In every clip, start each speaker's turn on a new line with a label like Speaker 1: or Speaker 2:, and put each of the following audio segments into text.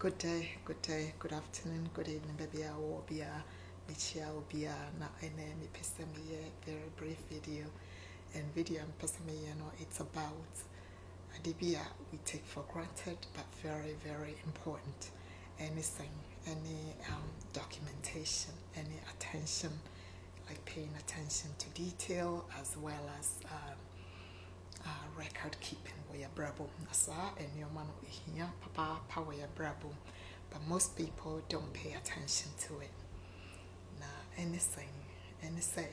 Speaker 1: Good day, good afternoon, good evening, baby. I will be a Michia will be a na ene me pesame very brief video and video and pesame it's about adibia we take for granted but very, very important. Anything, any documentation, any attention, like paying attention to detail as well as record keeping where your brabo nasa and your man here papa power your brabo, but most people don't pay attention to it. Now anything say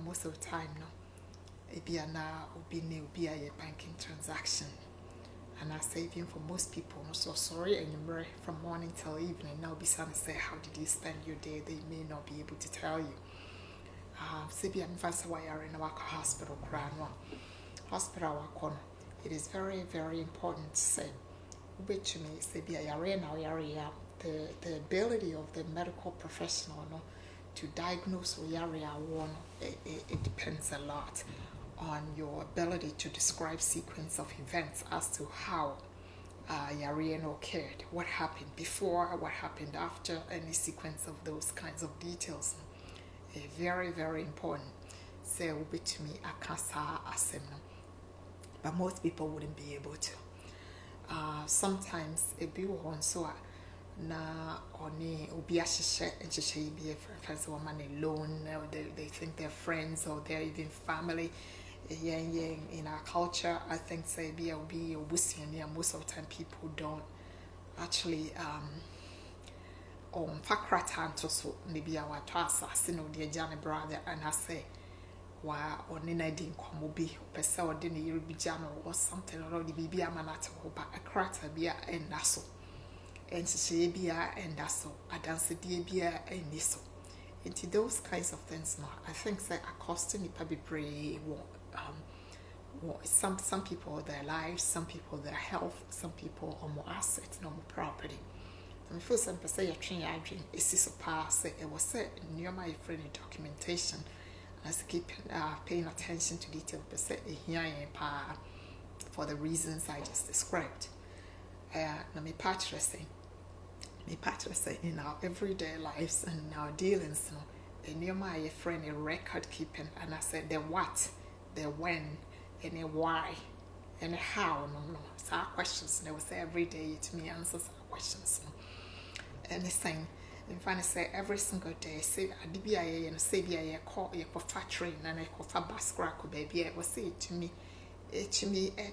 Speaker 1: most of the time no ebia na obi ne obi a banking transaction and are saving for most people. So sorry and you're from morning till evening now be some say how did you spend your day, they may not be able to tell you. Sebi am fast why are in our hospital hospital it is very, very important to say which me sebi are now the ability of the medical professional no to diagnose one it depends a lot on your ability to describe sequence of events as to how Yari occurred, what happened before, what happened after, any sequence of those kinds of details. Very, very important. Say to me akasa asem, but most people wouldn't be able to. Sometimes a be one so na oni obi ahyehyɛ nhyehyɛ bi friends woman alone, they think they're friends or they're even family. In our culture, I think say be most of the time people don't actually on fakratan to so maybe our assassin or the Johnny brother and I say why on in I didn't come be pesa or didn't you be jano or something or the baby a manata but a crater beer and naso and she be and naso a dance dear beer and niso into those kinds of things now I think that are costing me probably brave some people their lives, some people their health, some people are more assets, no more property. And first some say your train I dream is this a pass it was said near my friend documentation as keep paying attention to detail per se here for the reasons I just described. Now me partner say in our everyday lives and our dealings no near my friend a record keeping and I said the what, the when, and the why, and the how, no. So our questions, they will say every day to me answers our questions. No. And the same, in fact, say every single day, say, I did be a and say, be a call your factory and a coffee bus crack, baby, it will say to me,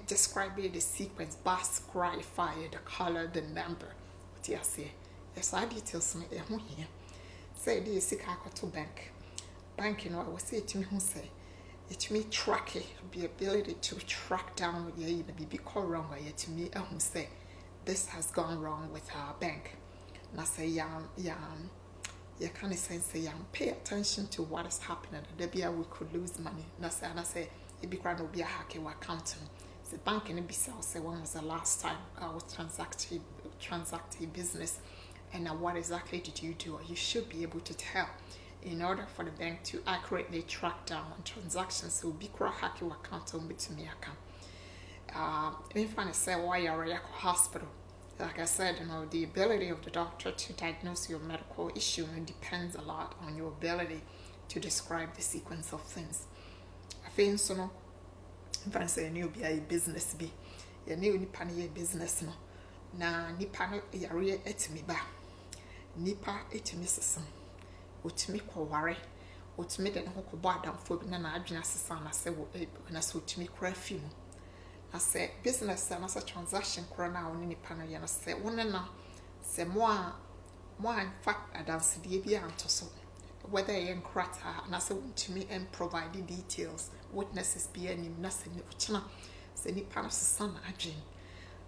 Speaker 1: describe the sequence, bus cry, fire, the color, the number. What you say? Yes, I details me here. Say, do you see I go to bank? Bank, I will say to me, who say, it me track it, the ability to track down with you, be called wrong or yet to me, who say, this has gone wrong with our bank. And I say, you kind of say, pay attention to what is happening. The we could lose money. And I say, it be grand will be a hacker or accountant. The bank in Bissau say, when was the last time I was transacting business, and what exactly did you do? You should be able to tell. In order for the bank to accurately track down on transactions, so be hacky account on to me account. If I say why you're at hospital, like I said, the ability of the doctor to diagnose your medical issue depends a lot on your ability to describe the sequence of things. I think so. If I say you be a business be, you new nipa a business no. Na nipa no yare etimi ba, nipa etimi sesam. Utimi ko ware utimi de ho ko bo adamfo bi na adwena sesa na se wo na so utimi kra fi mu na se business na se transaction kra na woni nipa no ye na se woni na se mo in fact adanse de bi anto so whether ye nkrata na se utimi and provide details witnesses be any na se ni uchina se nipa no sesa na adwen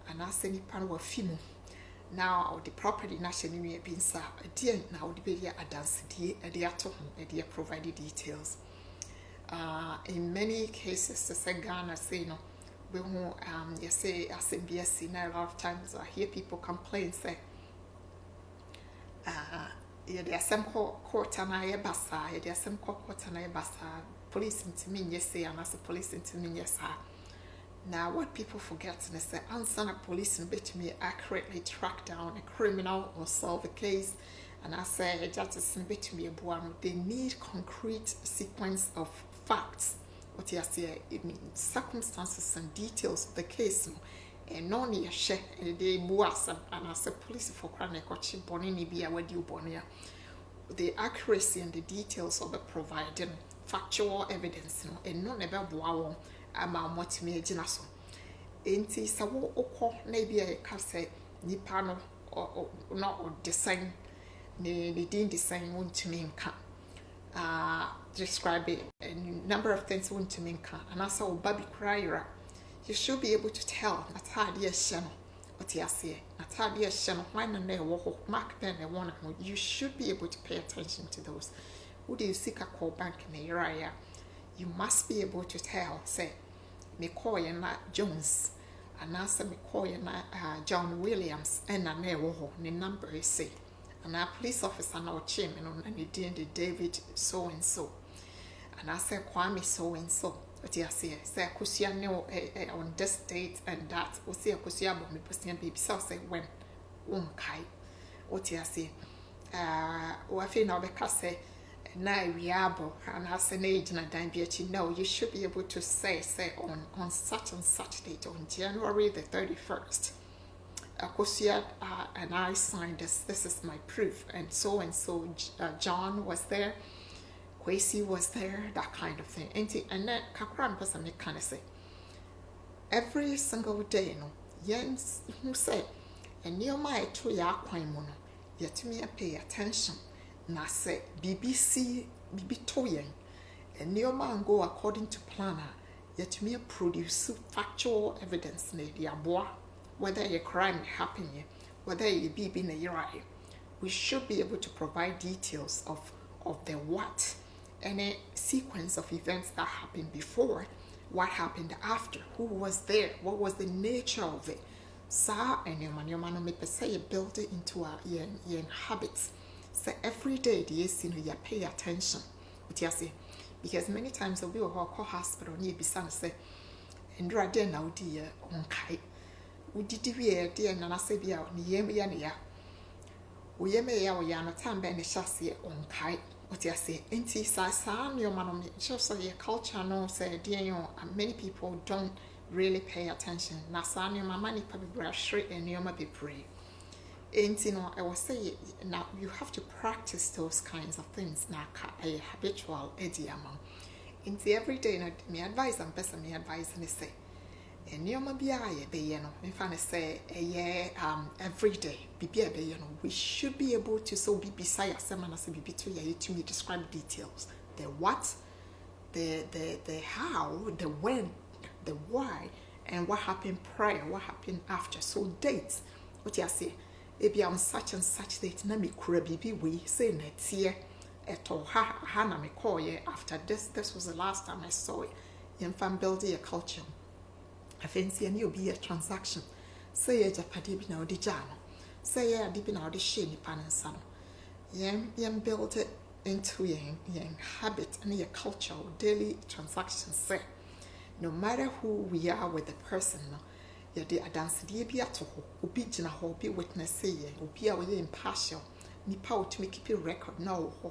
Speaker 1: ana se nipa no wa fi mu. Now the property nationally being sa dear now the be a dance dear provided details. In many cases the say Ghana say no we won't you say as BSC now a lot of times I hear people complain say there some court and I basa there some court and I basa police into me yes say and as a police into me yes Now, what people forget is that answer police and bet me accurately track down a criminal or solve a case, and I say justice and bet me a buam, they need concrete sequence of facts. What you say, it means circumstances and details of the case. And no near share and they muas and as a police for chronic or chip bonini be a wedu bonia. The accuracy and the details of the providing factual evidence, and no never bow ama motimi ginaso. Enti sawo oko na bia ye ka say nipa no or not or design ne din design wontumi nka describe a number of things wontumi nka and asa oba bi kra you should be able to tell atade a hye no what you say atade a hye no when na e wo ho mark pen e won ho you should be able to pay attention to those who do you seek a call bank na area you must be able to tell say me call you na Jones and answer me call you na John Williams and na e wo ho ne number is say and a police officer na chairman on and the David so and so and I said Kwame so and so what you say kusia no on this date and that o say kusia bo me person baby so say when kai what you say o afi na obeka say na wiabo and I say na age na dan bi achi no you should be able to say on such and such date on January the 31st Akosia and I signed this is my proof and so John was there Kwesi was there, that kind of thing. And then kakra person me kind of say every single day, no, yes, who say, and near my to ya kwan mono, yet me pay attention. Na say BBC toyen, and near man go according to planner, yet me produce factual evidence ne the aboa, whether a crime happened, whether a baby na yrai. We should be able to provide details of the what. Any sequence of events that happened before, what happened after, who was there, what was the nature of it. Sa and your man me say you build it into your habits. So every day the you pay attention. What you say? Because many times we will call hospital near Bisan say, and rather now dear on kai. We did dear Nana say be out near me and ya. We may ya no time by the chassis on kai. What you say? Inti sa your man just so your culture no say dear many people don't really pay attention. Na sa your mama ni pa be brush and your ma be pray. Inti no I will say now you have to practice those kinds of things na a habitual idiom. Inti every day no me advise and person me advise and say and your ma be aye be no me fa say every day we should be able to so be beside yourself and say be to you to me describe details the what the how the when the why and what happened prior what happened after so dates what you say maybe on such and such date na me kura bibi we say next year eto ha na me call ye after this was the last time I saw it in fan building a culture I fancy and you'll be a transaction say a japadi bi na odi jano say yeah deep in our shady pan and son yen build it into yen habit and your culture daily transactions say no matter who we are with the person no yeah the dance the be at ho obi gina ho be witness say yeah obi a we impartial nipa to make keep a record now ho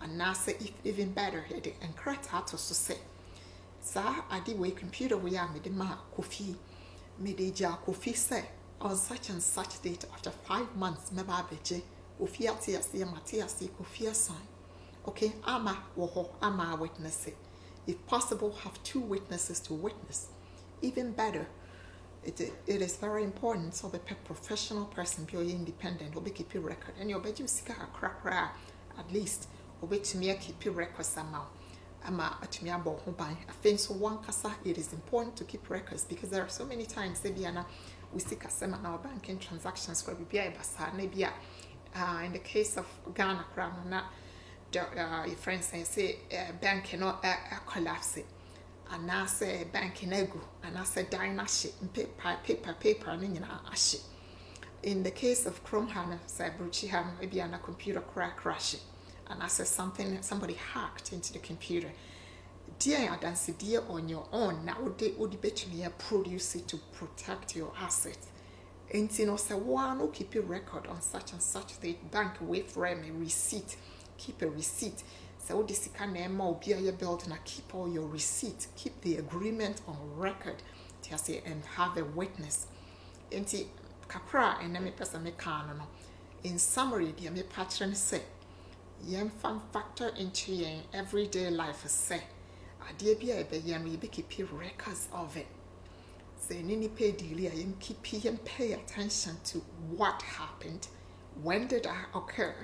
Speaker 1: and now say if even better here and correct how to say sa adi we computer we are me the ma kofi me de ja kofi say on such and such date after 5 months meba beje ofiati ase matiasi kofi sign okay ama wo ama witness it. If possible have 2 witnesses to witness even better it is very important so the professional person be independent will be keep a record and your bedroom sika akra at least will be to me keep a record somehow ama atumi abo ho ban afin so one kasa it is important to keep records because there are so many times they be na we see customer now banking transactions for BBI basa na bia in the case of Ghana crown na your friends say bank no collapse and now say bank ego and I say dynasty paper ni nyina ahye in the case of Chrome Hana say bruchi ham maybe a computer crash and I said somebody hacked into the computer dear adansidie on your own na wode betumi produce it to protect your assets. Enti no say one keep a record on such and such date, bank wait for a receipt, keep a receipt. So this can be a building, keep all your receipts, keep the agreement on record, and have a witness. Enti kakra and me person me can no. In summary, dear me patron say, yen fan factor into your everyday life say, dear be a be keep records of it. Say nini pay dealer yen keep yen pay attention to what happened, when did it occur,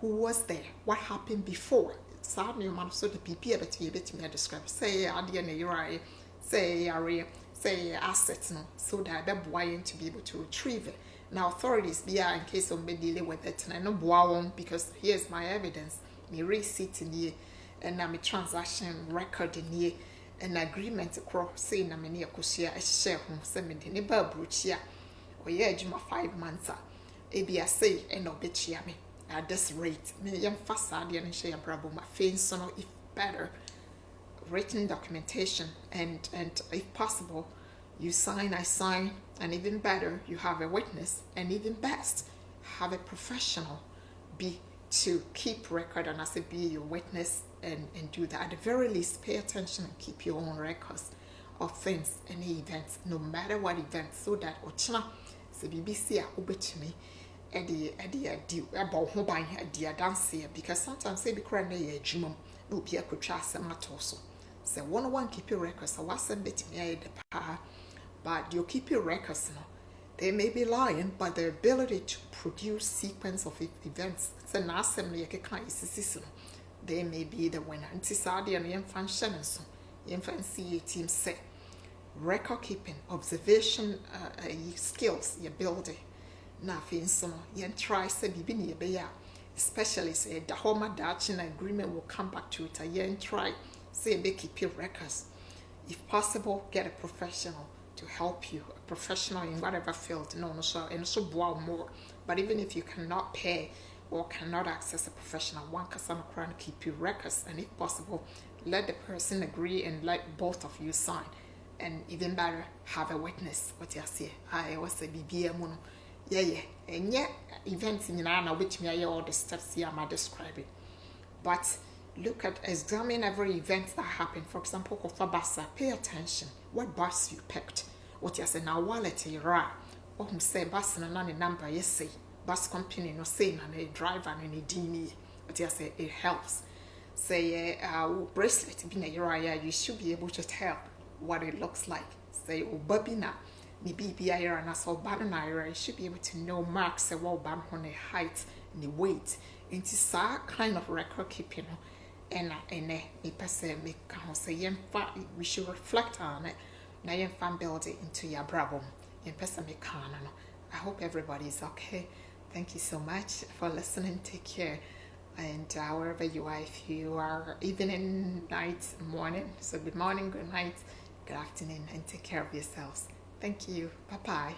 Speaker 1: who was there, what happened before. Sadly, man, so the PP a bit me describe. Say idea na yrai, say area, say assets no, so that be boy to be able to retrieve it. Now authorities be in case of me dealing with it, and I know boy because here's my evidence, me receipt in here, and na me transaction record in here, an agreement across say na me near kusia a share home send me the neighbor bruchia, or yeah, juma 5 months. Ebi say and no bitch me. At this rate, me young facade and share brabo my face so if better written documentation and if possible you sign, I sign, and even better you have a witness, and even best have a professional be to keep record and as a be your witness and do that. At the very least, pay attention and keep your own records of things, any events, no matter what event, so that ochina se BBC ubetumi Eddie about who buying a dear dance here because sometimes they be crying a jumum no be a could trust a matoso. So one keep your records, so what's a bit me the power, but you keep your records now. They may be lying, but the ability to produce sequence of events, it's an assembly a kind of season. They may be the winner. And Tisadi and Yen Fan Shenanson, Yen Fan CA team say record keeping, observation skills, you build it. Na finso yen try say bibi ne be especially say the home Dutch agreement will come back to it. Yen try say be keep your records. If possible, get a professional to help you, a professional in whatever field. No, so and so more. But even if you cannot pay or cannot access a professional, one can keep your records, and if possible, let the person agree and let both of you sign. And even better, have a witness. What you say? I was say BBM mono. Yeah, and yet events in Nana which me all the steps here I'm describing. But look at examine every event that happened. For example, Kofabasa, pay attention. What bus you picked? What you say now wallet ra? Or whom say bus and a number yes say bus company no say and a driver and a dini. What you say it helps. Say bracelet being a uriah, you should be able to tell what it looks like. Say babina. Ni BBI and as well banana, you should be able to know marks a wall bam on the height and the weight. Into sa kind of record keeping and me person make say we should reflect on it. Now you fan build it into your bravo. Yen person make I hope everybody is okay. Thank you so much for listening. Take care. And wherever you are, if you are evening, night, morning, so good morning, good night, good afternoon, and take care of yourselves. Thank you. Bye-bye.